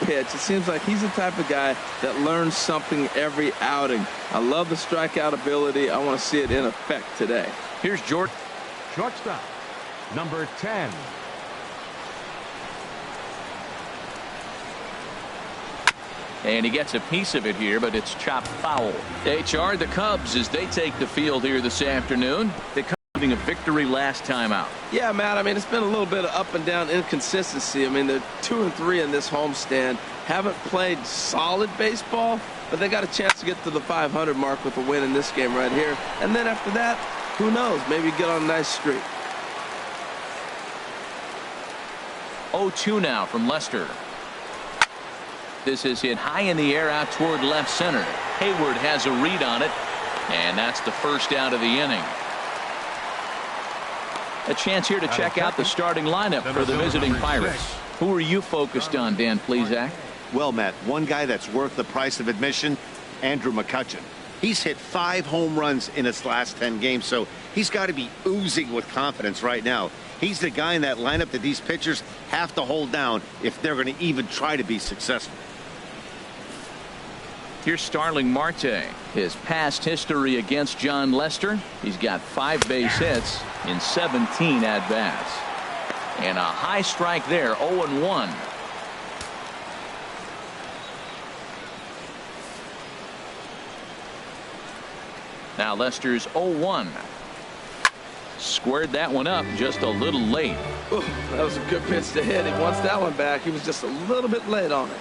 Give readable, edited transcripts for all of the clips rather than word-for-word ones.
pitch. It seems like he's the type of guy that learns something every outing. I love the strikeout ability. I want to see it in effect today. Here's Jordan. Shortstop, number 10. And he gets a piece of it here, but it's chopped foul. HR, the Cubs, as they take the field here this afternoon. The Cubs having a victory last time out. Yeah, Matt, I mean, it's been a little bit of up and down inconsistency. I mean, they're 2-3 in this homestand. Haven't played solid baseball, but they got a chance to get to the 500 mark with a win in this game right here. And then after that, who knows? Maybe get on a nice streak. 0-2 now from Lester. This is hit high in the air out toward left center. Hayward has a read on it, and that's the first out of the inning. A chance here to check out the starting lineup for the visiting Pirates. Who are you focused on, Dan Plesac? Well, Matt, one guy that's worth the price of admission, Andrew McCutchen. He's hit 5 home runs in his last 10 games, so he's got to be oozing with confidence right now. He's the guy in that lineup that these pitchers have to hold down if they're going to even try to be successful. Here's Starling Marte. His past history against John Lester. He's got 5 base hits in 17 at-bats. And a high strike there, 0-1. Now Lester's 0-1. Squared that one up just a little late. Ooh, that was a good pitch to hit. He wants that one back. He was just a little bit late on it.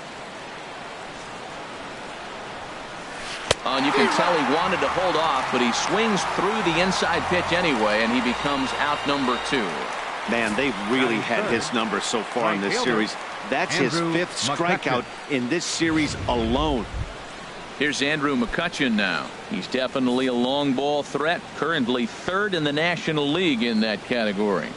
And you can tell he wanted to hold off, but he swings through the inside pitch anyway, and he becomes out number 2. Man, they've really had his number so far in this series. That's his 5th strikeout in this series alone. Here's Andrew McCutchen now. He's definitely a long ball threat, currently 3rd in the National League in that category.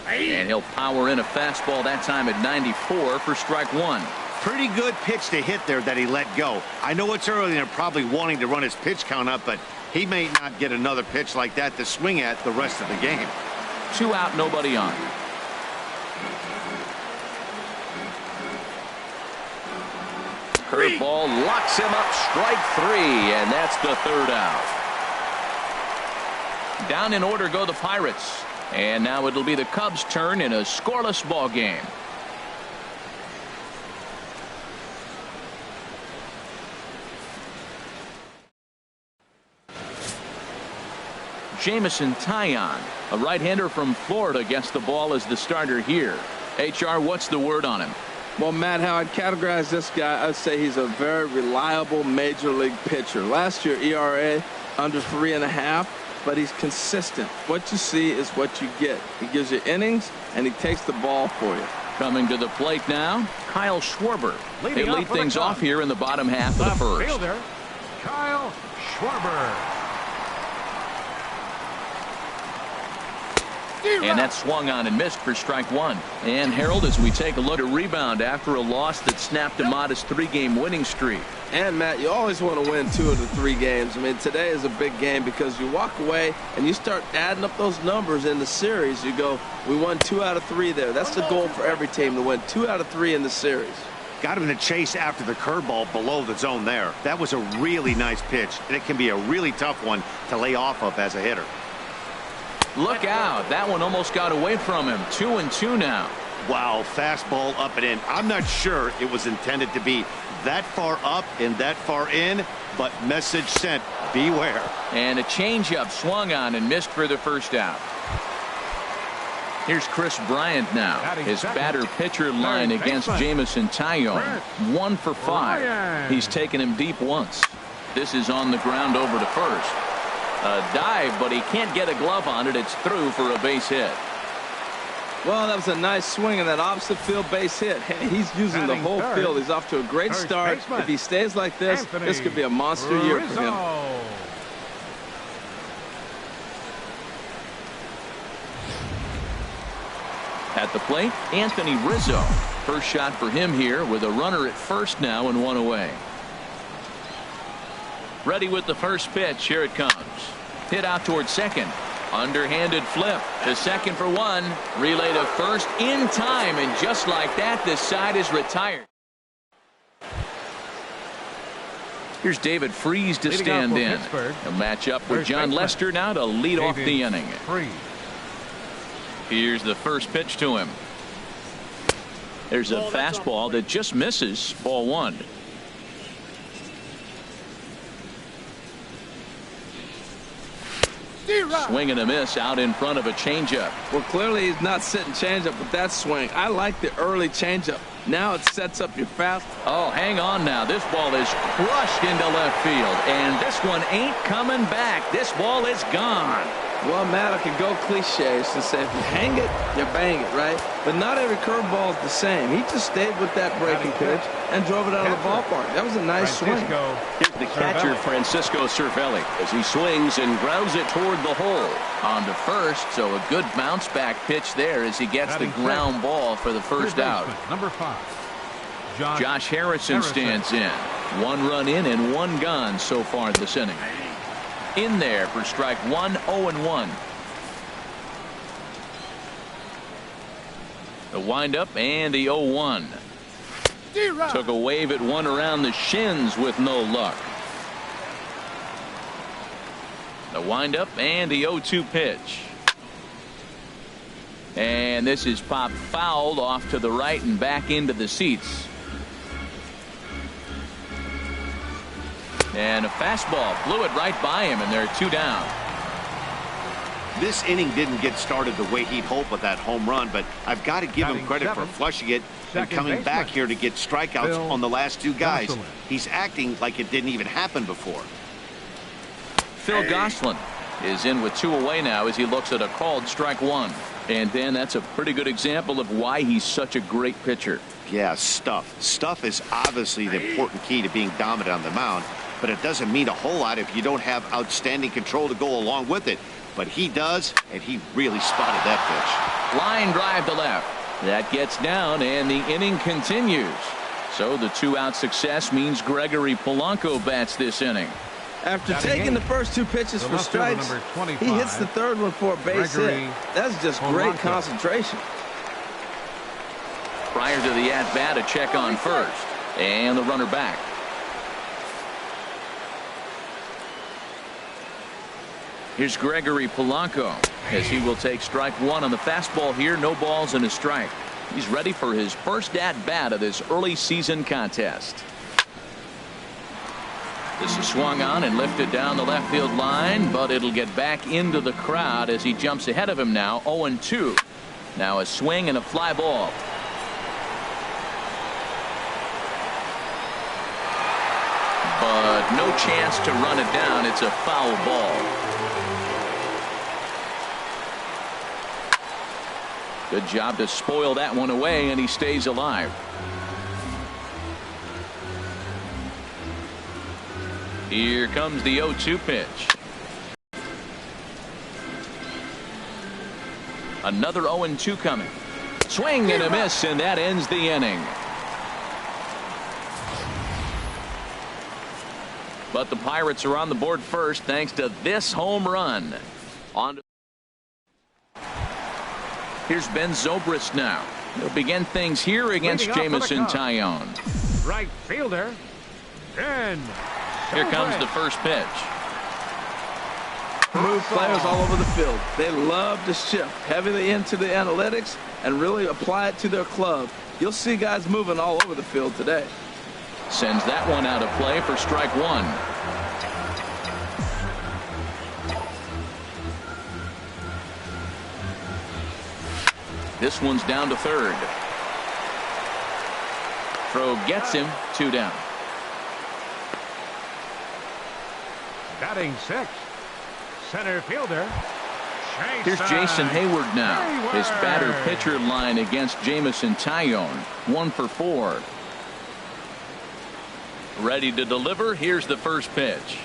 And he'll power in a fastball that time at 94 for strike 1. Pretty good pitch to hit there that he let go. I know it's early and they're probably wanting to run his pitch count up, but he may not get another pitch like that to swing at the rest of the game. 2 out, nobody on. Curveball locks him up, strike 3, and that's the 3rd out. Down in order go the Pirates, and now it'll be the Cubs' turn in a scoreless ball game. Jameson Taillon, a right-hander from Florida, gets the ball as the starter here. HR, what's the word on him? Well, Matt, how I'd categorize this guy, I'd say he's a very reliable major league pitcher. Last year, ERA under 3.5, but he's consistent. What you see is what you get. He gives you innings, and he takes the ball for you. Coming to the plate now, Kyle Schwarber. They lead things off here in the bottom half of the first. Fielder, Kyle Schwarber. And that swung on and missed for strike 1. And Harold, as we take a look at a rebound after a loss that snapped a modest 3-game winning streak. And Matt, you always want to win 2 of the 3 games. I mean, today is a big game because you walk away and you start adding up those numbers in the series. You go, we won 2 out of 3 there. That's the goal for every team, to win 2 out of 3 in the series. Got him to chase after the curveball below the zone there. That was a really nice pitch, and it can be a really tough one to lay off of as a hitter. Look out. That one almost got away from him. 2-2 now. Wow, fastball up and in. I'm not sure it was intended to be that far up and that far in, but message sent, beware. And a changeup swung on and missed for the first out. Here's Chris Bryant now. His batter-pitcher line against Jameson Taillon. 1 for 5. He's taken him deep once. This is on the ground over to first. A dive, but he can't get a glove on it. It's through for a base hit. Well, that was a nice swing in that opposite field base hit. Hey, he's using the whole field. He's off to a great start. If he stays like this, this could be a monster year for him. At the plate, Anthony Rizzo. First shot for him here with a runner at first now and 1 away. Ready with the first pitch. Here it comes. Hit out toward second. Underhanded flip to second for one. Relay to first in time, and just like that, this side is retired. Here's David Freese to stand in. He'll match up with John Lester now to lead off the inning. Here's the first pitch to him. There's a fastball that just misses. Ball one. Swing and a miss out in front of a changeup. Well, clearly he's not sitting changeup with that swing. I like the early changeup. Now it sets up your fast. Oh, hang on now. This ball is crushed into left field, and this one ain't coming back. This ball is gone. Well, Matt, I could go cliches and say if you hang it, you bang it, right? But not every curveball is the same. He just stayed with that breaking pitch and drove it out of the ballpark. That was a nice swing. Here's the catcher, Francisco Cervelli, as he swings and grounds it toward the hole. On to first, so a good bounce back pitch there as he gets the ground ball for the first out. Number 5. Josh Harrison stands in. 1 run in and 1 gone so far this inning. In there for strike 1, 0-1. The windup and the 0-1. Took a wave at one around the shins with no luck. The windup and the 0-2 pitch. And this is popped fouled off to the right and back into the seats. And a fastball blew it right by him, and they're 2 down. This inning didn't get started the way he'd hoped with that home run, but I've got to give him credit for flushing it and coming back here to get strikeouts on the last 2 guys. He's acting like it didn't even happen before. Phil Gosselin is in with 2 away now as he looks at a called strike 1. And then that's a pretty good example of why he's such a great pitcher. Yeah, stuff. Stuff is obviously the important key to being dominant on the mound, but it doesn't mean a whole lot if you don't have outstanding control to go along with it. But he does, and he really spotted that pitch. Line drive to left. That gets down, and the inning continues. So the 2-out success means Gregory Polanco bats this inning. After taking the first 2 pitches for strikes, he hits the 3rd one for a base hit. That's just great concentration. Prior to the at-bat, a check on first. And the runner back. Here's Gregory Polanco as he will take strike 1 on the fastball here. No balls and a strike. He's ready for his first at-bat of this early season contest. This is swung on and lifted down the left field line, but it'll get back into the crowd as he jumps ahead of him now. 0-2. Now a swing and a fly ball. But no chance to run it down. It's a foul ball. Good job to spoil that one away, and he stays alive. Here comes the 0-2 pitch. Another 0-2 coming. Swing and a miss, and that ends the inning. But the Pirates are on the board first thanks to this home run. On to Here's Ben Zobrist now. He'll begin things here against Jamison Tyone. Right fielder. And here comes the first pitch. Move players all over the field. They love to shift heavily into the analytics and really apply it to their club. You'll see guys moving all over the field today. Sends that one out of play for strike 1. This one's down to 3rd. Throw gets him. 2 down. Batting 6th. Center fielder. Here's Jason Hayward now. His batter-pitcher line against Jamison Tyone. 1 for 4. Ready to deliver. Here's the first pitch.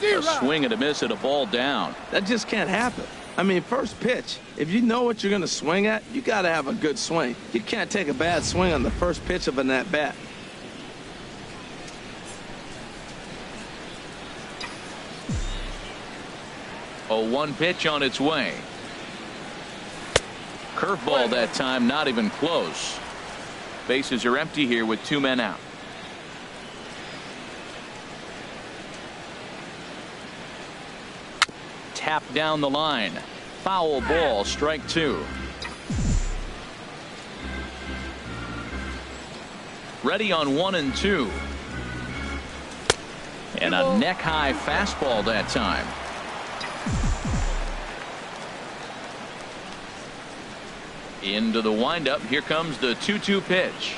A swing and a miss at a ball down. That just can't happen. I mean, first pitch, if you know what you're going to swing at, you got to have a good swing. You can't take a bad swing on the first pitch of an at-bat. 0-1 pitch on its way. Curveball that time, not even close. Bases are empty here with 2 men out. Tap down the line. Foul ball, strike 2. Ready on 1 and 2. And a neck high fastball that time. Into the windup. Here comes the 2-2 pitch.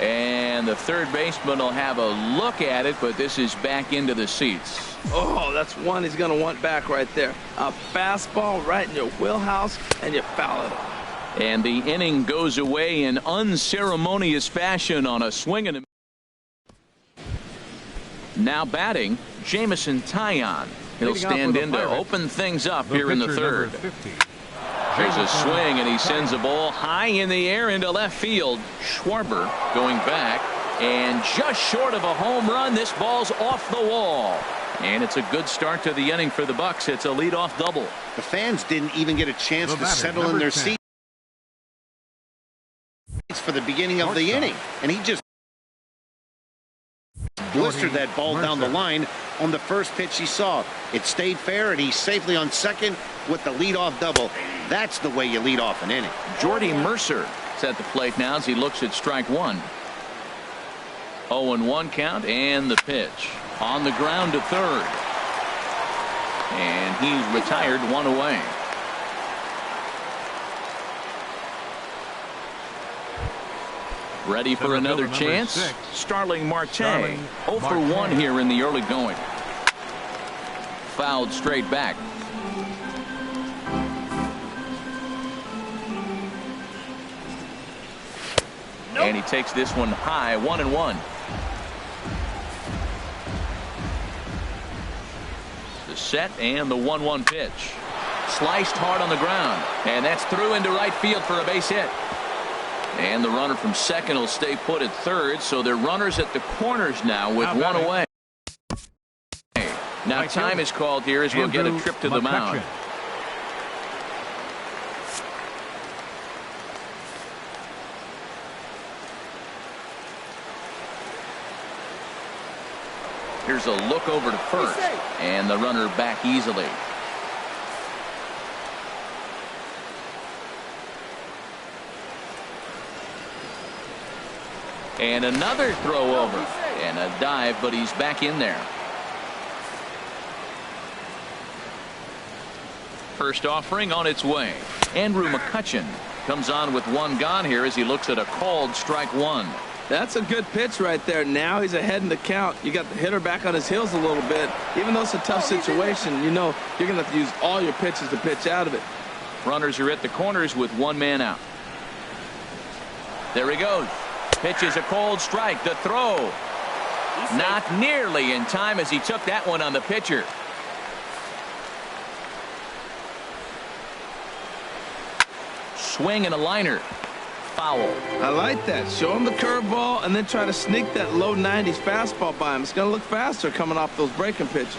And the third baseman will have a look at it, but this is back into the seats. Oh, that's one he's going to want back right there. A fastball right in your wheelhouse, and you foul it off. And the inning goes away in unceremonious fashion on a swing and a... Now batting, Jameson Taillon. He'll stand in to open things up here in the third. There's a swing, and he sends a ball high in the air into left field. Schwarber going back, and just short of a home run. This ball's off the wall. And it's a good start to the inning for the Bucks. It's a leadoff double. The fans didn't even get a chance to settle in their seats for the beginning of the inning, and he just blistered that ball down the line on the first pitch he saw. It stayed fair, and he's safely on second with the leadoff double. That's the way you lead off an inning. Jordy Mercer is at the plate now as he looks at strike 1. 0-1 count, and the pitch on the ground to third. And he's retired, 1 away. Ready for another chance. Starling Marte. 0 for 1 here in the early going. Fouled straight back. And he takes this one high, 1-1. The set and the 1-1 pitch. Sliced hard on the ground, and that's through into right field for a base hit. And the runner from second will stay put at third, so they're runners at the corners now with 1 away. Now time is called here as we'll get a trip to the mound. Here's a look over to first, and the runner back easily. And another throw over, and a dive, but he's back in there. First offering on its way. Andrew McCutchen comes on with 1 gone here as he looks at a called strike 1. That's a good pitch right there. Now he's ahead in the count. You got the hitter back on his heels a little bit. Even though it's a tough situation, you know you're going to have to use all your pitches to pitch out of it. Runners are at the corners with 1 man out. There he goes. Pitch is a cold strike. The throw not nearly in time as he took that one on the pitcher. Swing and a liner. Foul. I like that. Show him the curveball and then try to sneak that low 90s fastball by him. It's going to look faster coming off those breaking pitches.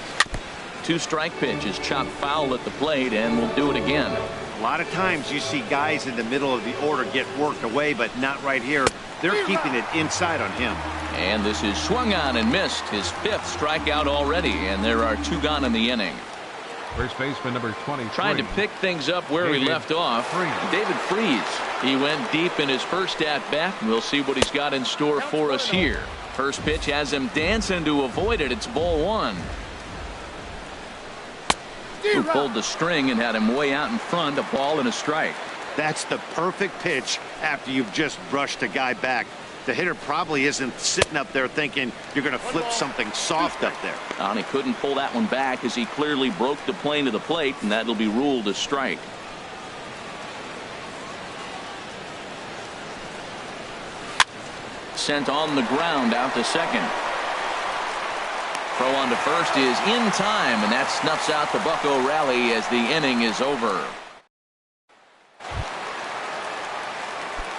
2 strike pitches chopped foul at the plate, and we'll do it again. A lot of times you see guys in the middle of the order get worked away, but not right here. They're keeping it inside on him. And this is swung on and missed. His 5th strikeout already, and there are 2 gone in the inning. First baseman number 23. Trying to pick things up where he left off. David Freese. He went deep in his first at bat. We'll see what he's got in store for us here. First pitch has him dancing to avoid it. It's ball 1. Who pulled the string and had him way out in front. A ball and a strike. That's the perfect pitch after you've just brushed a guy back. The hitter probably isn't sitting up there thinking you're going to flip something soft up there. And he couldn't pull that one back as he clearly broke the plane to the plate, and that'll be ruled a strike. Sent on the ground out to second. Throw on to first is in time, and that snuffs out the Bucco rally as the inning is over.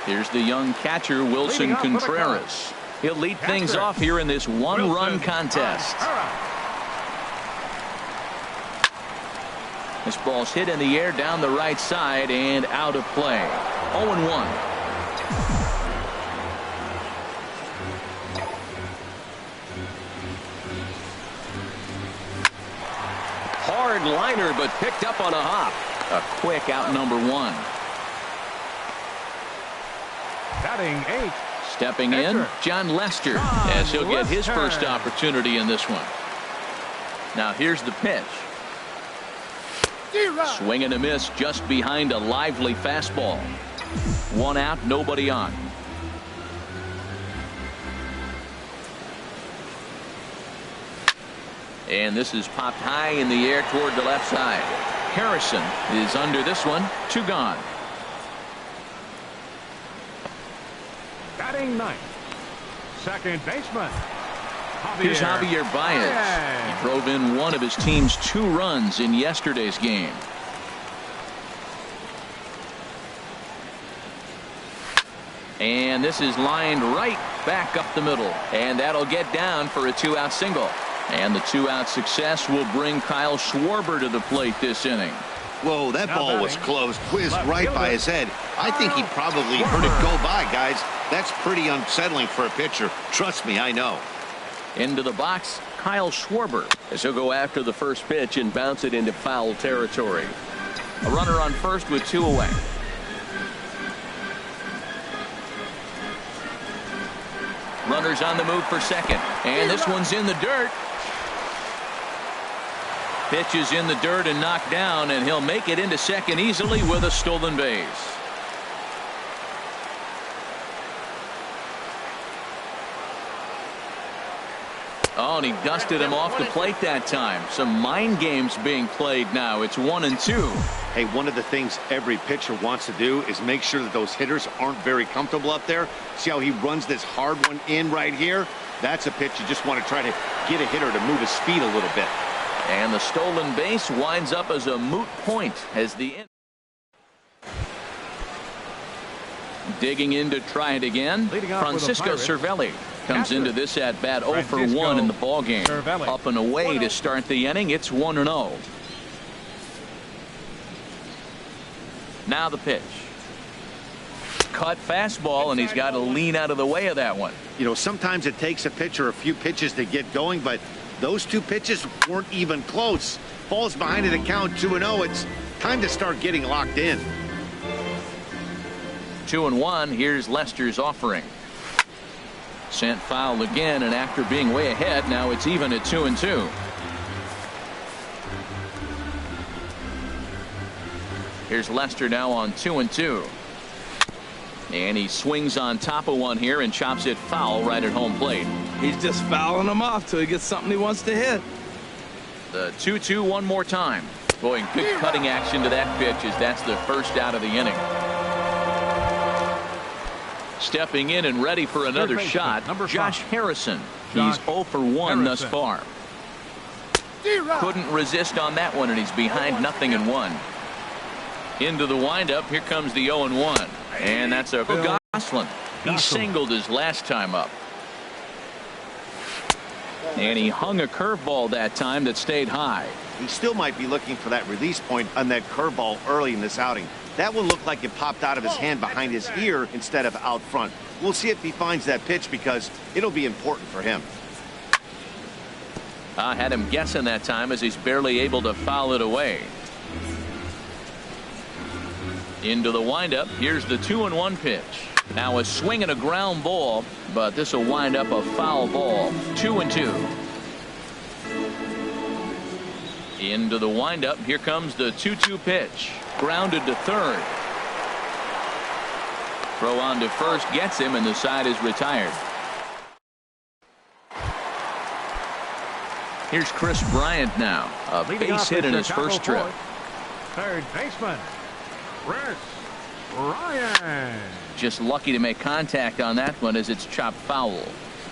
Here's the young catcher, Wilson Contreras. He'll lead things off here in this 1-run contest. This ball's hit in the air down the right side and out of play. 0-1. Hard liner, but picked up on a hop. A quick out number 1. Batting 8. Stepping in, John Lester, as he'll get his first opportunity in this one. Now here's the pitch. Swing and a miss just behind a lively fastball. 1 out, nobody on. And this is popped high in the air toward the left side. Harrison is under this one. 2 gone. Batting 9th. Second baseman. Here's Javier Baez. He drove in one of his team's 2 runs in yesterday's game. And this is lined right back up the middle. And that'll get down for a 2-out single. And the 2-out success will bring Kyle Schwarber to the plate this inning. Whoa, that ball was close, whizzed right by his head. I think he probably heard it go by, guys. That's pretty unsettling for a pitcher. Trust me, I know. Into the box, Kyle Schwarber, As he'll go after the first pitch and bounce it into foul territory. a runner on first with 2 away. Runners on the move for second, and this one's in the dirt. Pitch is in the dirt and knocked down, and he'll make it into second easily with a stolen base. Oh, and he dusted him off the plate that time. Some mind games being played now. It's 1-2. Hey, one of the things every pitcher wants to do is make sure that those hitters aren't very comfortable up there. See how he runs this hard one in right here? That's a pitch you just want to try to get a hitter to move his feet a little bit. And the stolen base winds up as a moot point as the digging in to try it again. Francisco Cervelli comes into this at bat 0 for 1 in the ball game. Up and away to start the inning. It's 1-0. Now the pitch. Cut fastball, and he's got to lean out of the way of that one. You know, sometimes it takes a pitcher a few pitches to get going, but those 2 pitches weren't even close. Falls behind in the count 2-0. It's time to start getting locked in. 2-1. Here's Lester's offering. Sent foul again, and after being way ahead, now it's even at 2-2. Here's Lester now on 2-2. And he swings on top of one here and chops it foul right at home plate. He's just fouling them off till he gets something he wants to hit. The 2-2 one more time. Boy, good cutting action to that pitch as that's the first out of the inning. Stepping in and ready for another shot, Josh Harrison. He's 0 for 1 thus far. Couldn't resist on that one, and he's behind 0-1. Into the windup. Here comes the 0-1. And that's a Goslin. He singled his last time up. And he hung a curveball that time that stayed high. He still might be looking for that release point on that curveball early in this outing. That one looked like it popped out of his hand behind his ear instead of out front. We'll see if he finds that pitch because it'll be important for him. I had him guessing that time as he's barely able to foul it away. Into the windup. Here's the 2-1 pitch. Now a swing and a ground ball, but this will wind up a foul ball. 2-2. Into the windup. Here comes the 2-2 pitch. Grounded to third. Throw on to first gets him, and the side is retired. Here's Chris Bryant now. A base hit in his first trip. Third baseman, Chris Bryant. Just lucky to make contact on that one as it's chopped foul.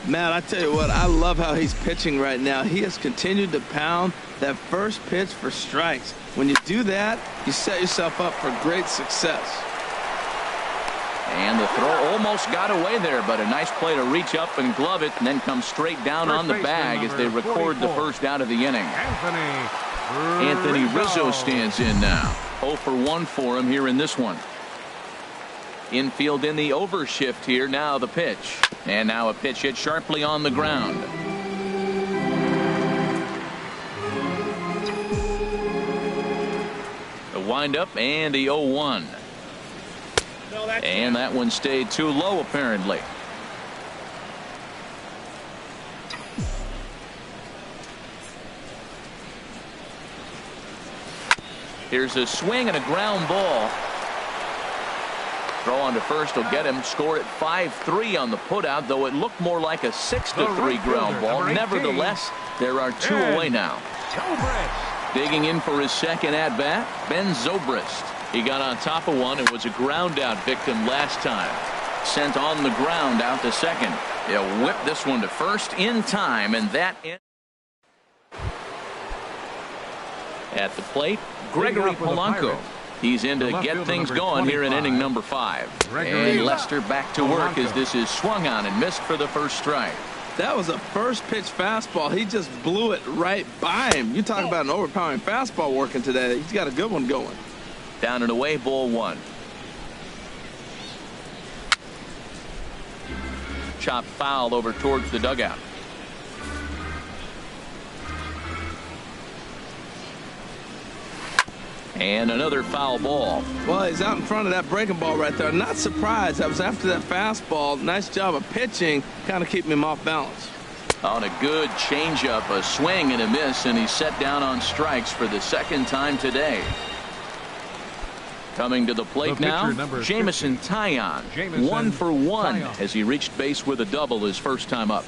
Man, I tell you what, I love how he's pitching right now. He has continued to pound that first pitch for strikes. When you do that, you set yourself up for great success. And the throw almost got away there, but a nice play to reach up and glove it and then come straight down on the bag as they record the first out of the inning. Anthony Anthony Rizzo stands in now. 0 for 1 for him here in this one. Infield in the overshift here. Now the pitch. And now a pitch hit sharply on the ground. The windup and the 0-1. And that one stayed too low apparently. Here's a swing and a ground ball. Throw on to first will get him. Scored at 5-3 on the putout, though it looked more like a 6-3 ground ball. Nevertheless, there are 2 away now. Digging in for his second at bat, Ben Zobrist. He got on top of one and was a ground out victim last time. Sent on the ground out to second. He'll whip this one to first in time, and that at the plate, Gregory Polanco. He's in to get things going here in inning number 5. And Lester back to work as this is swung on and missed for the first strike. That was a first pitch fastball. He just blew it right by him. You talk about an overpowering fastball working today. He's got a good one going. Down and away, ball 1. Chop foul over towards the dugout. And another foul ball. Well, he's out in front of that breaking ball right there. Not surprised. That was after that fastball. Nice job of pitching, kind of keeping him off balance. On a good changeup, a swing and a miss, and he's set down on strikes for the second time today. Coming to the plate now, Jameson Taillon. 1 for 1 as he reached base with a double his first time up.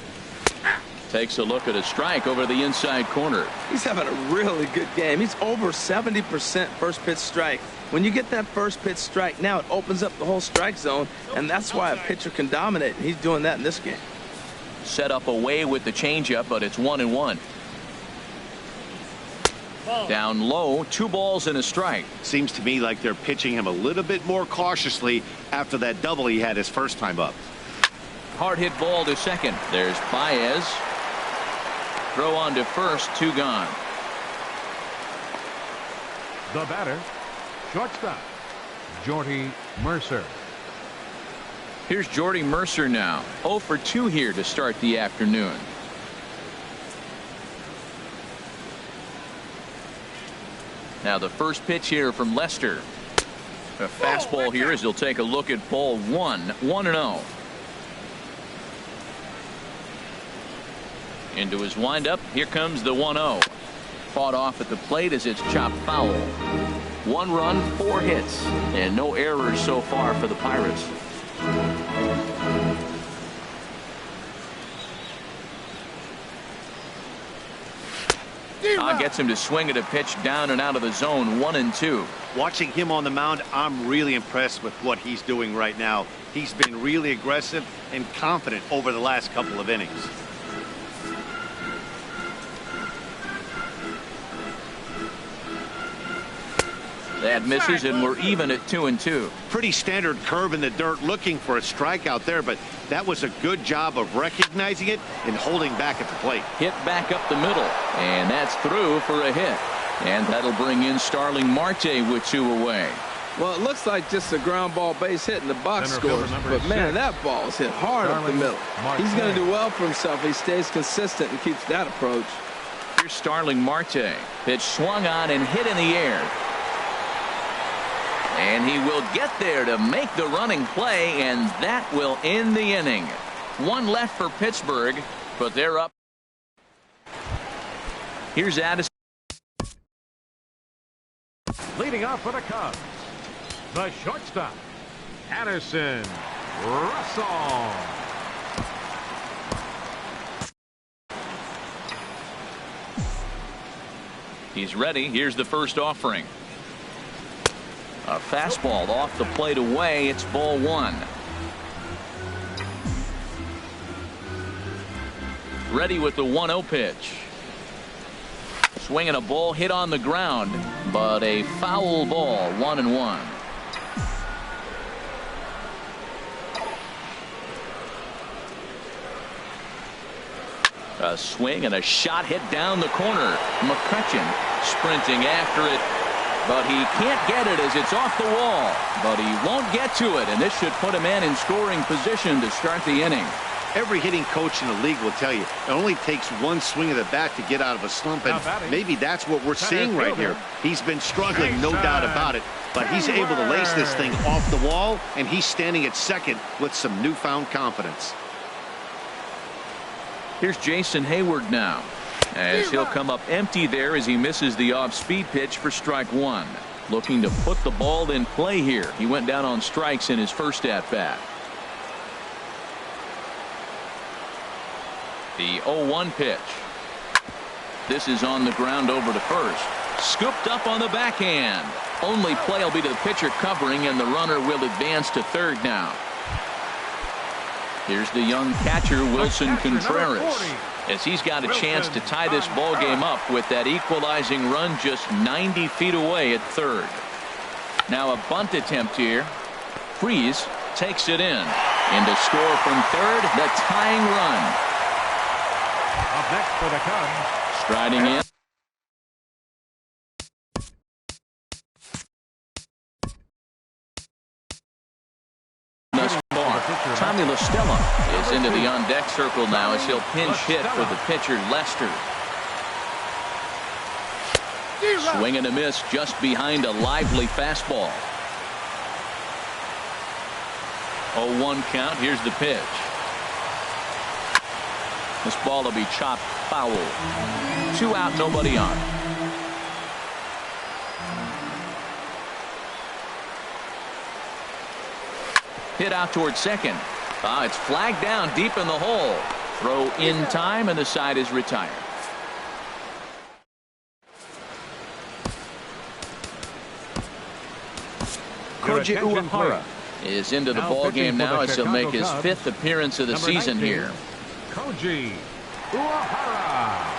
Takes a look at a strike over the inside corner. He's having a really good game. He's over 70% first pitch strike. When you get that first pitch strike, now it opens up the whole strike zone, and that's why a pitcher can dominate. He's doing that in this game. Set up away with the changeup, but it's 1-1. Down low, 2 balls and a strike. Seems to me like they're pitching him a little bit more cautiously after that double he had his first time up. Hard hit ball to second. There's Baez. Throw on to first, 2 gone. The batter, shortstop, Jordy Mercer. Here's Jordy Mercer now. 0 for 2 here to start the afternoon. Now the first pitch here from Lester. A fastball here as he'll take a look at ball 1. 1-0. Into his windup. Here comes the 1-0. Fought off at the plate as it's chopped foul. 1 run, 4 hits, and no errors so far for the Pirates. Gets him to swing at a pitch down and out of the zone. 1-2. Watching him on the mound, I'm really impressed with what he's doing right now. He's been really aggressive and confident over the last couple of innings. That misses, and we're even at 2-2. Pretty standard curve in the dirt, looking for a strikeout there, but that was a good job of recognizing it and holding back at the plate. Hit back up the middle, and that's through for a hit. And that'll bring in Starling Marte with 2 away. Well, it looks like just a ground ball base hit in the box scores, but man, that ball is hit hard up the middle. He's going to do well for himself. He stays consistent and keeps that approach. Here's Starling Marte. Pitch swung on and hit in the air. And he will get there to make the running play, and that will end the inning. 1 left for Pittsburgh, but they're up. Here's Addison. Leading off for the Cubs, the shortstop, Addison Russell. He's ready. Here's the first offering. A fastball off the plate away. It's ball 1. Ready with the 1-0 pitch. Swinging a ball hit on the ground, but a foul ball. 1-1. A swing and a shot hit down the corner. McCutchen sprinting after it, but he can't get it as it's off the wall. But he won't get to it, and this should put a man in scoring position to start the inning. Every hitting coach in the league will tell you it only takes one swing of the bat to get out of a slump, and maybe that's what we're seeing right here. He's been struggling, no doubt about it, but he's able to lace this thing off the wall, and he's standing at second with some newfound confidence. Here's Jason Hayward now, as he'll come up empty there as he misses the off-speed pitch for strike one. Looking to put the ball in play here. He went down on strikes in his first at-bat. The 0-1 pitch. This is on the ground over to first. Scooped up on the backhand. Only play will be to the pitcher covering, and the runner will advance to third now. Here's the young catcher, Wilson Contreras, as he's got a chance to tie this ball game up with that equalizing run just 90 feet away at third. Now a bunt attempt here. Freeze takes it in. And to score from third, the tying run. Up next for the Cubs. Striding in. Tommy La Stella is into the on-deck circle now as he'll pinch hit for the pitcher Lester. Swing and a miss just behind a lively fastball. 0-1 count. Here's the pitch. This ball will be chopped foul. 2 out, nobody on. Hit out towards second. It's flagged down deep in the hole. Throw in time, and the side is retired. Koji Uehara is into the ball game now as he'll make his 5th appearance of the season here. Koji Uehara.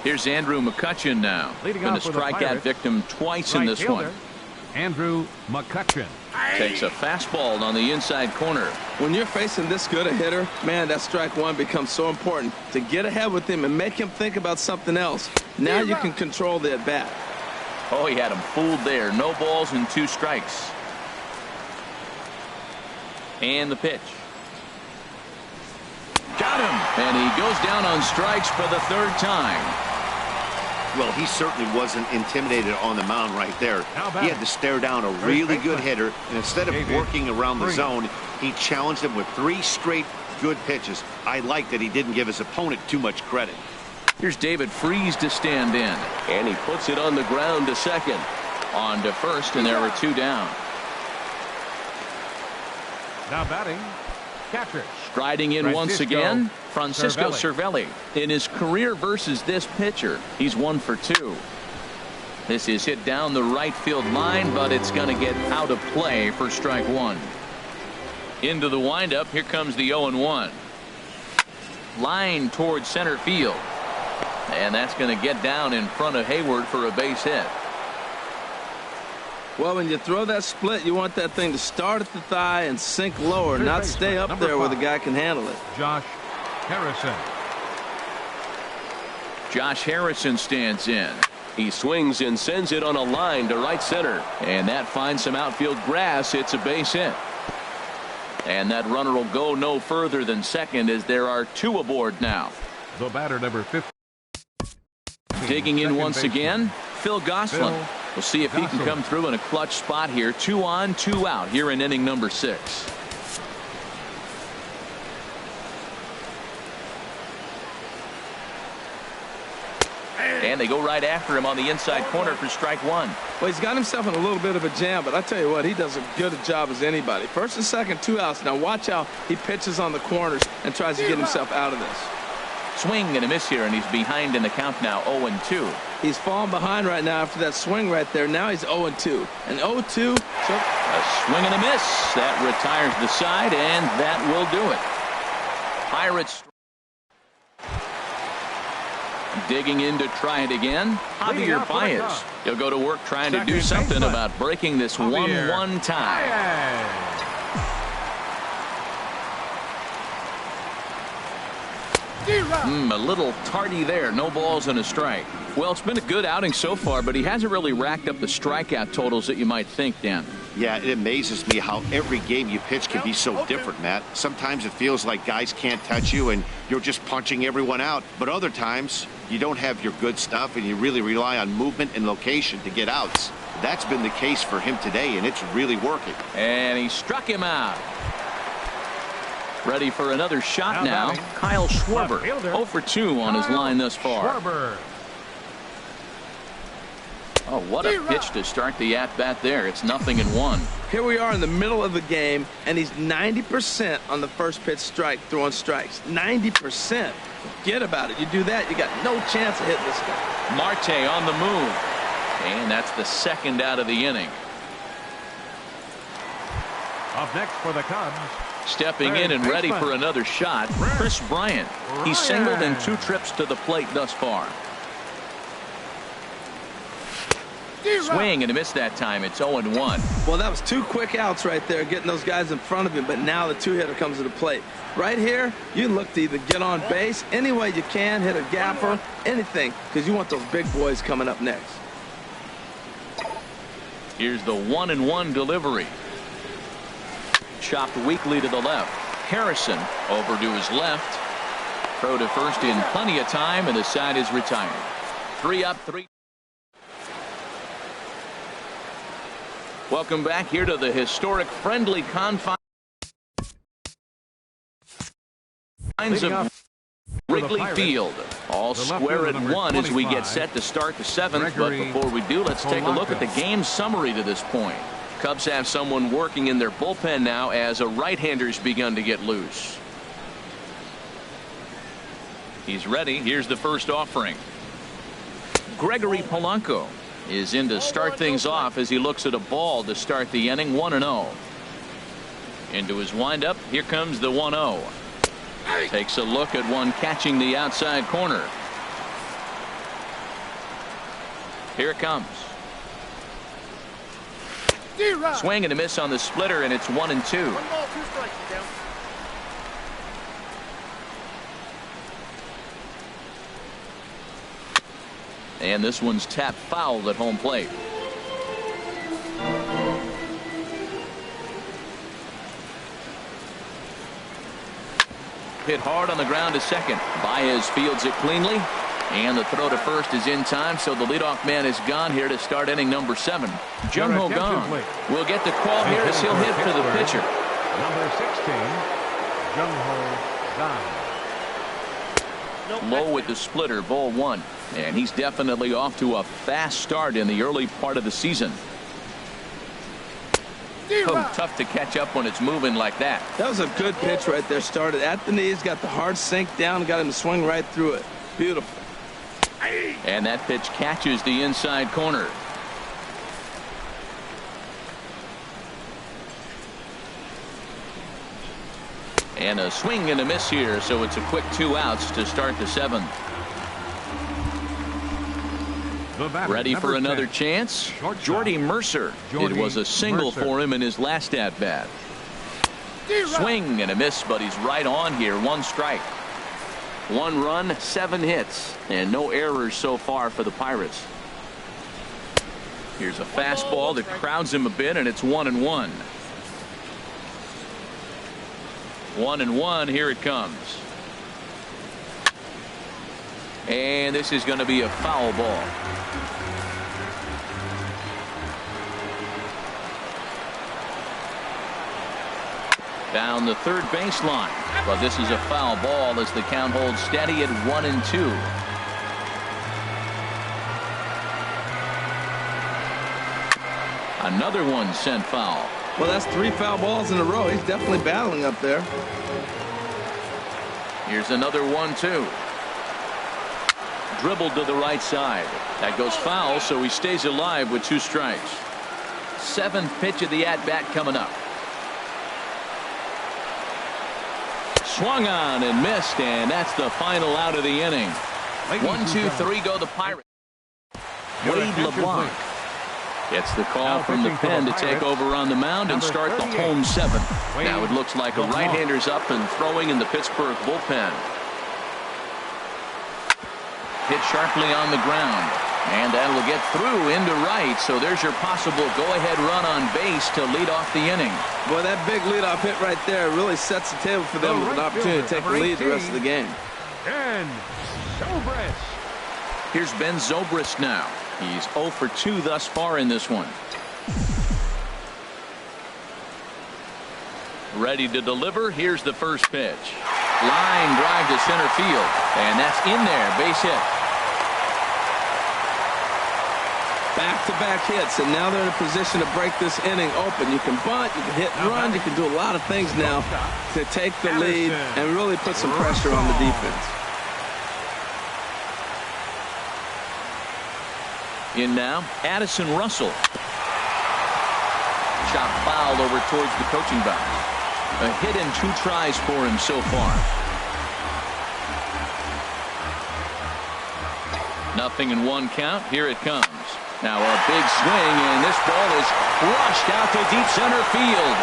Here's Andrew McCutchen now. Been a strikeout victim twice in this one. Andrew McCutchen takes a fastball on the inside corner. When you're facing this good a hitter, man, that strike one becomes so important to get ahead with him and make him think about something else. Now you can control the at bat. Oh, he had him fooled there. No balls and 2 strikes. And the pitch. Got him. And he goes down on strikes for the 3rd time. Well, he certainly wasn't intimidated on the mound right there. He had to stare down a really good hitter, and instead of working around the zone, he challenged him with 3 straight good pitches. I like that he didn't give his opponent too much credit. Here's David Freese to stand in. And he puts it on the ground to second. On to first, and there were 2 down. Now batting, catcher. Striding in once again, Francisco Cervelli. In his career versus this pitcher, he's 1 for 2. This is hit down the right field line, but it's going to get out of play for strike 1. Into the windup, here comes the 0-1. Line towards center field. And that's going to get down in front of Hayward for a base hit. Well, when you throw that split, you want that thing to start at the thigh and sink lower, not stay up there where the guy can handle it. Josh Harrison. Josh Harrison stands in. He swings and sends it on a line to right center. And that finds some outfield grass. It's a base hit. And that runner will go no further than second as there are 2 aboard now. The batter, number 15. Digging in once again, Phil Gosselin. We'll see if he can come through in a clutch spot here. 2 on, 2 out here in inning number 6. And they go right after him on the inside corner for strike 1. Well, he's got himself in a little bit of a jam, but I tell you what, he does as good a job as anybody. First and second, 2 outs. Now watch how he pitches on the corners and tries to get himself out of this. Swing and a miss here, and he's behind in the count now, 0-2. He's falling behind right now after that swing right there. Now he's 0-2. And 0-2. So a swing and a miss. That retires the side, and that will do it. Pirates digging in to try it again. Javier Baez. He'll go to work trying to do something about breaking this 1-1 tie. A little tardy there. No balls and a strike. Well, it's been a good outing so far, but he hasn't really racked up the strikeout totals that you might think, Dan. Yeah, it amazes me how every game you pitch can be so different, Matt. Sometimes it feels like guys can't touch you and you're just punching everyone out. But other times you don't have your good stuff and you really rely on movement and location to get outs. That's been the case for him today, and it's really working. And he struck him out. Ready for another shot now. Kyle Schwarber, 0 for 2 on his line thus far. Oh, what a pitch to start the at-bat there. It's 0-1. Here we are in the middle of the game, and he's 90% on the first pitch strike, throwing strikes. 90%. Forget about it. You do that, you got no chance of hitting this guy. Marte on the move. And that's the second out of the inning. Up next for the Cubs. Stepping in and ready for another shot, Chris Bryant. He's singled in 2 trips to the plate thus far. Swing and a miss that time. It's 0-1. Well, that was 2 quick outs right there, getting those guys in front of him, but now the 2-hitter comes to the plate. Right here, you look to either get on base any way you can, hit a gapper, anything, because you want those big boys coming up next. Here's the 1-1 delivery. Chopped weakly to the left. Harrison over to his left. Throw to first in plenty of time, and the side is retired. 3 up, 3. Welcome back here to the historic friendly confines of Wrigley Field. All square at 1 as we get set to start the 7th. But before we do, let's take a look at the game summary to this point. Cubs have someone working in their bullpen now as a right-hander's begun to get loose. He's ready. Here's the first offering. Gregory Polanco is in to start things off as he looks at a ball to start the inning. 1-0. Into his windup. Here comes the 1-0. Takes a look at one catching the outside corner. Here it comes. Swing and a miss on the splitter, and it's 1-2. And this one's tapped foul at home plate. Hit hard on the ground to second. Baez fields it cleanly. And the throw to first is in time, so the leadoff man is gone here to start inning number 7. Jung-Ho Kang will get the call here as he'll hit for the pitcher. Number 16, Jung-Ho Kang. Low with the splitter, ball 1. And he's definitely off to a fast start in the early part of the season. Oh, tough to catch up when it's moving like that. That was a good pitch right there. Started at the knees, got the hard sink down, got him to swing right through it. Beautiful. And that pitch catches the inside corner. And a swing and a miss here, so it's a quick 2 outs to start the 7th. Ready for another chance? Jordy Mercer. It was a single for him in his last at-bat. Swing and a miss, but he's right on here. 1 strike. 1 run, 7 hits, and no errors so far for the Pirates. Here's a fastball that crowds him a bit, and it's 1-1. 1-1. Here it comes. And this is going to be a foul ball. Down the third baseline. But this is a foul ball as the count holds steady at 1-2. Another one sent foul. Well, that's 3 foul balls in a row. He's definitely battling up there. Here's another 1-2. Dribbled to the right side. That goes foul, so he stays alive with 2 strikes. 7th pitch of the at-bat coming up. Swung on and missed, and that's the final out of the inning. 1, 2, 3 go the Pirates. Wade LeBlanc gets the call from the pen to take over on the mound and start the home 7th. Now it looks like a right-hander's up and throwing in the Pittsburgh bullpen. Hit sharply on the ground, and that will get through into right, so there's your possible go-ahead run on base to lead off the inning. Boy, that big leadoff hit right there really sets the table for them with an opportunity to take the lead the rest of the game. Ben Zobrist. Here's Ben Zobrist now. He's 0 for 2 thus far in this one. Ready to deliver. Here's the first pitch. Line drive to center field, and that's in there. Base hit. Back-to-back hits, and now they're in a position to break this inning open. You can bunt, you can hit and run, you can do a lot of things now to take the lead and really put some pressure on the defense. In now, Addison Russell. Shot fouled over towards the coaching box. A hit and 2 tries for him so far. 0-1 count. Here it comes. Now a big swing, and this ball is rushed out to deep center field.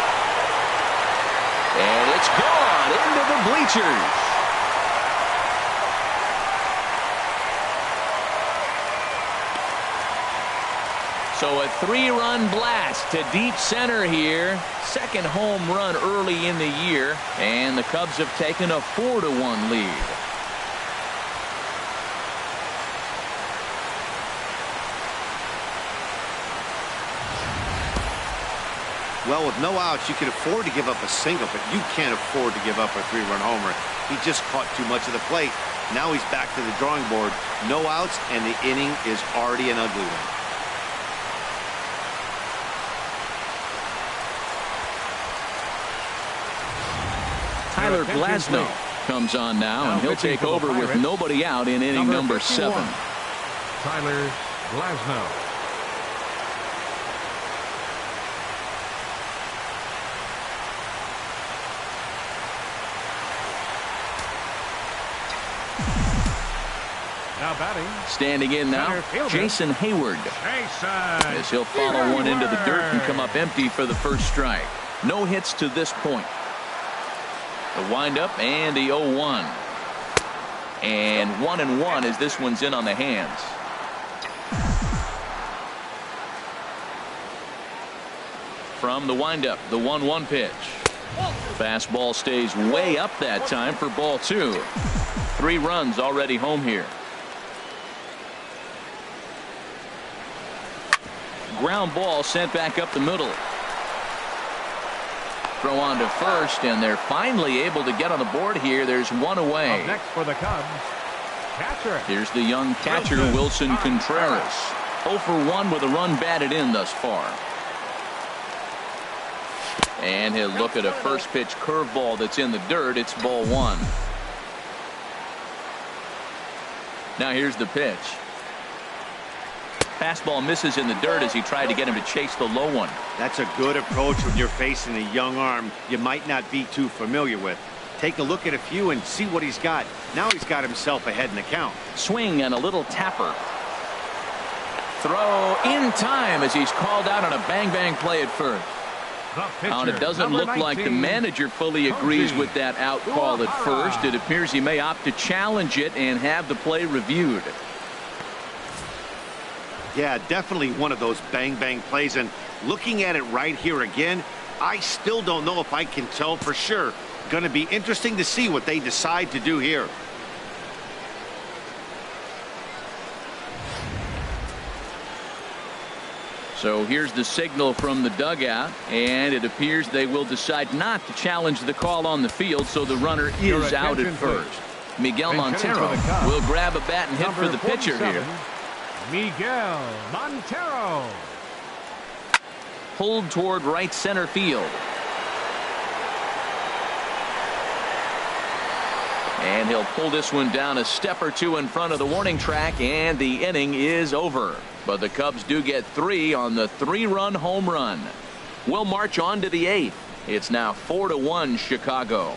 And it's gone into the bleachers. So a 3-run blast to deep center here. 2nd home run early in the year, and the Cubs have taken a 4-1 lead. Well, with no outs, you can afford to give up a single, but you can't afford to give up a 3-run homer. He just caught too much of the plate. Now he's back to the drawing board. No outs, and the inning is already an ugly one. Tyler Glasnow comes on now, and he'll take over with nobody out in inning number 7. Tyler Glasnow. Now batting. Standing in now, Jason Hayward. As he'll follow one into the dirt and come up empty for the first strike. No hits to this point. The windup and the 0-1. And 1-1 as this one's in on the hands. From the windup, the 1-1 pitch. Fastball stays way up that time for ball 2. 3 runs already home here. Ground ball sent back up the middle. Throw on to first, and they're finally able to get on the board here. There's one away. Up next for the Cubs, catcher. Here's the young catcher, Wilson Contreras. 0 for 1 with a run batted in thus far. And he'll look at a first pitch curveball that's in the dirt. It's ball 1. Now here's the pitch. Fastball misses in the dirt as he tried to get him to chase the low one. That's a good approach when you're facing a young arm you might not be too familiar with. Take a look at a few and see what he's got. Now he's got himself ahead in the count. Swing and a little tapper. Throw in time as he's called out on a bang-bang play at first. And it doesn't look like the manager fully agrees with that out call at first. It appears he may opt to challenge it and have the play reviewed. Yeah, definitely one of those bang-bang plays. And looking at it right here again, I still don't know if I can tell for sure. Going to be interesting to see what they decide to do here. So here's the signal from the dugout, and it appears they will decide not to challenge the call on the field, so the runner is out at first. Miguel Montero will grab a bat and hit for the pitcher here. Miguel Montero. Pulled toward right center field. And he'll pull this one down a step or two in front of the warning track, and the inning is over. But the Cubs do get 3 on the 3-run home run. We'll march on to the 8th. It's now 4-1 Chicago.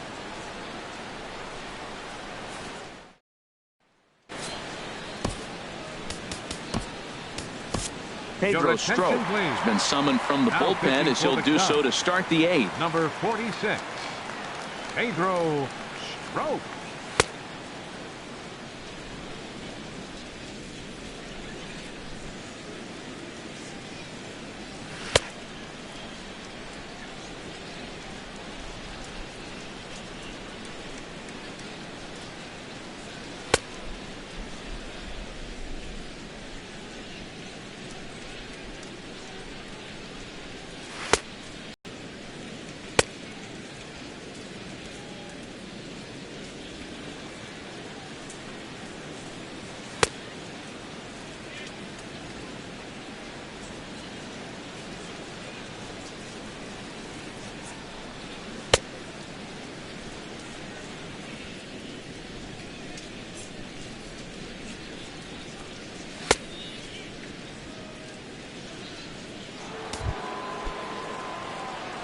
Pedro Strop has been summoned from the bullpen as he'll do so to start the 8th. Number 46, Pedro Strop.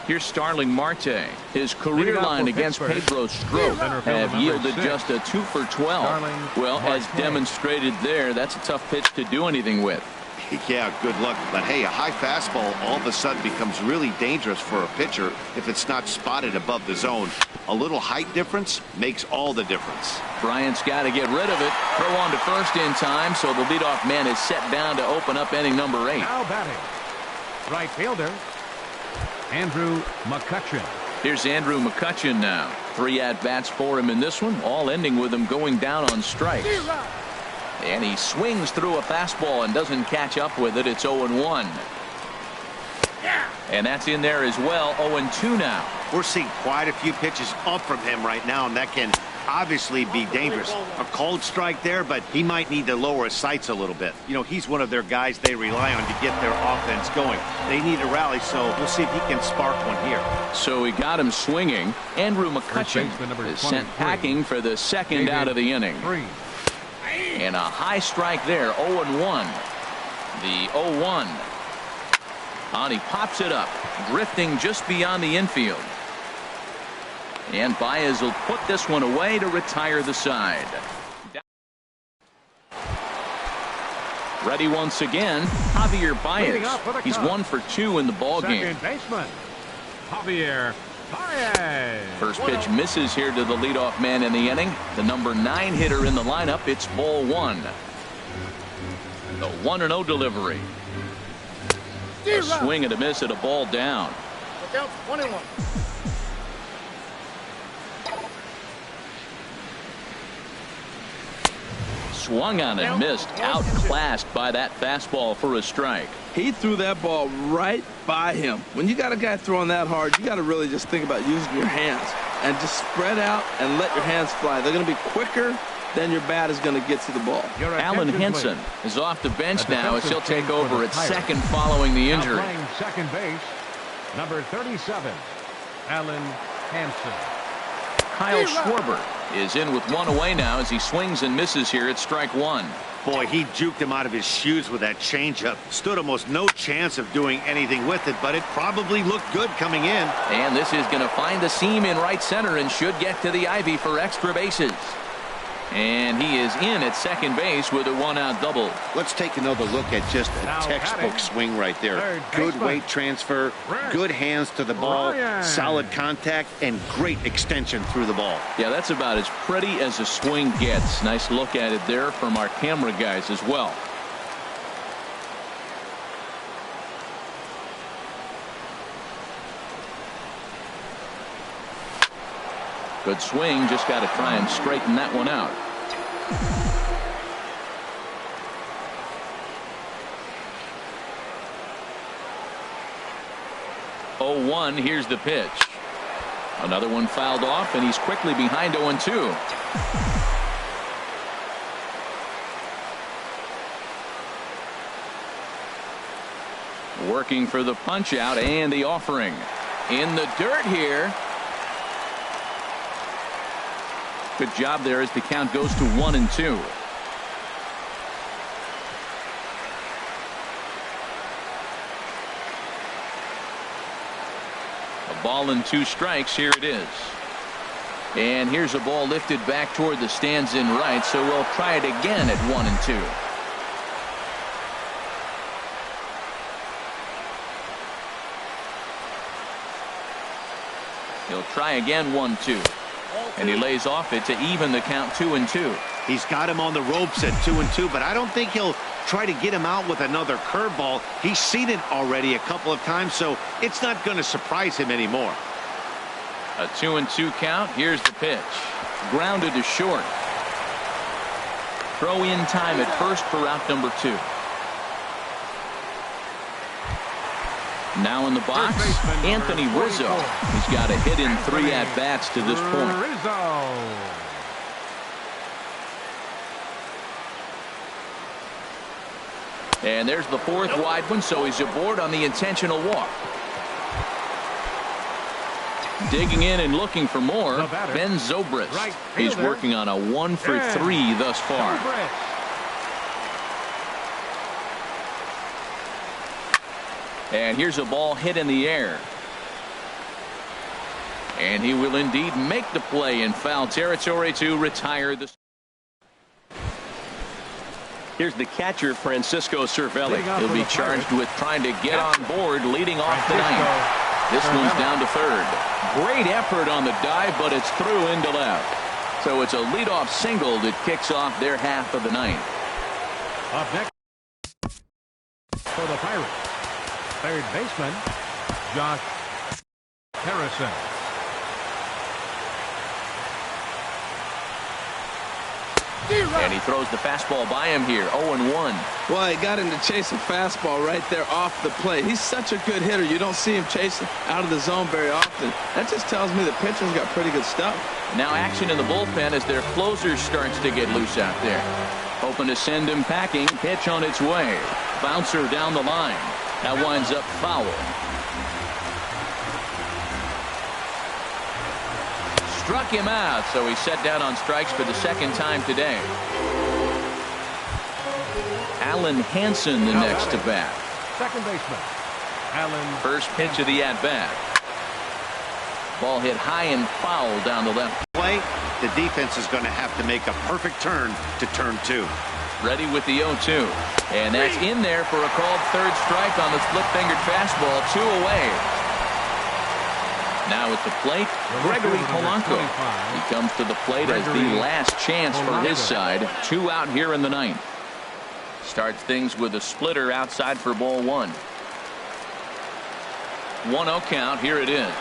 Here's Starling Marte. His career line against Pedro Strop have yielded just a 2 for 12. Well, as demonstrated there, that's a tough pitch to do anything with. Yeah, good luck. But hey, a high fastball all of a sudden becomes really dangerous for a pitcher if it's not spotted above the zone. A little height difference makes all the difference. Bryant's got to get rid of it. Throw on to first in time, so the leadoff man is set down to open up inning number 8. Now batting, right fielder, Andrew McCutchen. Here's Andrew McCutchen now. 3 at-bats for him in this one, all ending with him going down on strikes. And he swings through a fastball and doesn't catch up with it. It's 0-1. And that's in there as well. 0-2 now. We're seeing quite a few pitches up from him right now, and that can obviously be dangerous. A cold strike there, but he might need to lower his sights a little bit. You know, he's one of their guys they rely on to get their offense going. They need a rally, so we'll see if he can spark one here. So he got him swinging. Andrew McCutchen is sent packing for the second out of the inning. And a high strike there. 0-1. The 0-1. And he pops it up, drifting just beyond the infield. And Baez will put this one away to retire the side. Ready once again, Javier Baez. He's 1 for 2 in the ball game. Second baseman, Javier Baez. First pitch misses here to the leadoff man in the inning. The number 9 hitter in the lineup. It's ball 1. The 1-0 delivery. A swing and a miss at a ball down. Look out, 21. Swung on and missed, outclassed by that fastball for a strike. He threw that ball right by him. When you got a guy throwing that hard, you got to really just think about using your hands and just spread out and let your hands fly. They're going to be quicker than your bat is going to get to the ball. Alan Henson is off the bench now as he'll take over at second following the injury. Now playing second base, number 37, Alan Henson. Kyle Schwarber is in with 1 away now as he swings and misses here at strike 1. Boy, he juked him out of his shoes with that changeup. Stood almost no chance of doing anything with it, but it probably looked good coming in. And this is going to find the seam in right center and should get to the ivy for extra bases. And he is in at second base with a 1-out double. Let's take another look at just a textbook swing right there. Good weight transfer, good hands to the ball, solid contact, and great extension through the ball. Yeah, that's about as pretty as a swing gets. Nice look at it there from our camera guys as well. Good swing, just got to try and straighten that one out. Oh, 1, here's the pitch. Another one fouled off, and he's quickly behind 0-2. Working for the punch out and the offering. In the dirt here. Good job there as the count goes to 1-2. A ball and 2 strikes. Here it is. And here's a ball lifted back toward the stands in right, so we'll try it again at 1-2. He'll try again 1-2. And he lays off it to even the count 2-2. He's got him on the ropes at 2-2, but I don't think he'll try to get him out with another curveball. He's seen it already a couple of times, so it's not going to surprise him anymore. A 2-2 count. Here's the pitch. Grounded to short. Throw in time at first for out number 2. Now in the box, Anthony Rizzo. He's got a hit in 3 at-bats to this point. And there's the 4th wide one, so he's aboard on the intentional walk. Digging in and looking for more, Ben Zobrist. He's working on a 1 for 3 thus far. And here's a ball hit in the air. And he will indeed make the play in foul territory to retire the. Here's the catcher, Francisco Cervelli. He'll be charged with trying to get on board, leading off the 9th. This one's down to 3rd. Great effort on the dive, but it's through into left. So it's a leadoff single that kicks off their half of the 9th. Up next for the Pirates, 3rd baseman, Josh Harrison. And he throws the fastball by him here, 0-1. Well, he got him to chase a fastball right there off the plate. He's such a good hitter. You don't see him chasing out of the zone very often. That just tells me the pitcher's got pretty good stuff. Now action in the bullpen as their closer starts to get loose out there. Hoping to send him packing. Pitch on its way. Bouncer down the line. That winds up foul. Struck him out, so he's set down on strikes for the 2nd time today. Alan Hansen the next to bat. 2nd baseman, Alan. First pitch of the at-bat. Ball hit high and foul down the left. Play, the defense is going to have to make a perfect turn to turn 2. Ready with the 0-2. And that's in there for a called 3rd strike on the split-fingered fastball. 2 away. Now at the plate, Gregory Polanco. He comes to the plate as the last chance for his side. 2 out here in the 9th. Starts things with a splitter outside for ball 1. 1-0 count. Here it is.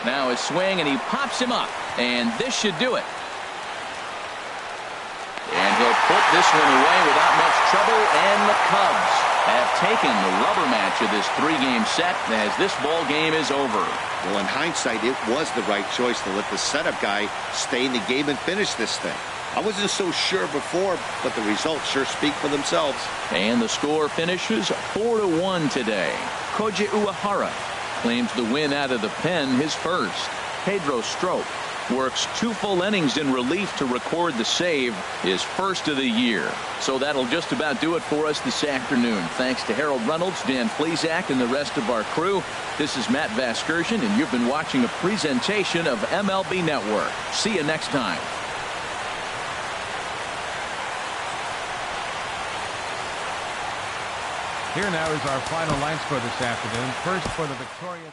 Now a swing, and he pops him up. And this should do it. And he'll put this one away without much trouble. And the Cubs have taken the rubber match of this 3-game set as this ball game is over. Well, in hindsight, it was the right choice to let the setup guy stay in the game and finish this thing. I wasn't so sure before, but the results sure speak for themselves. And the score finishes 4-1 today. Koji Uehara claims the win out of the pen, his first. Pedro Strop works 2 full innings in relief to record the save, his first of the year. So that'll just about do it for us this afternoon. Thanks to Harold Reynolds, Dan Plesac, and the rest of our crew. This is Matt Vasgersian, and you've been watching a presentation of MLB Network. See you next time. Here now is our final line score this afternoon. First for the victorious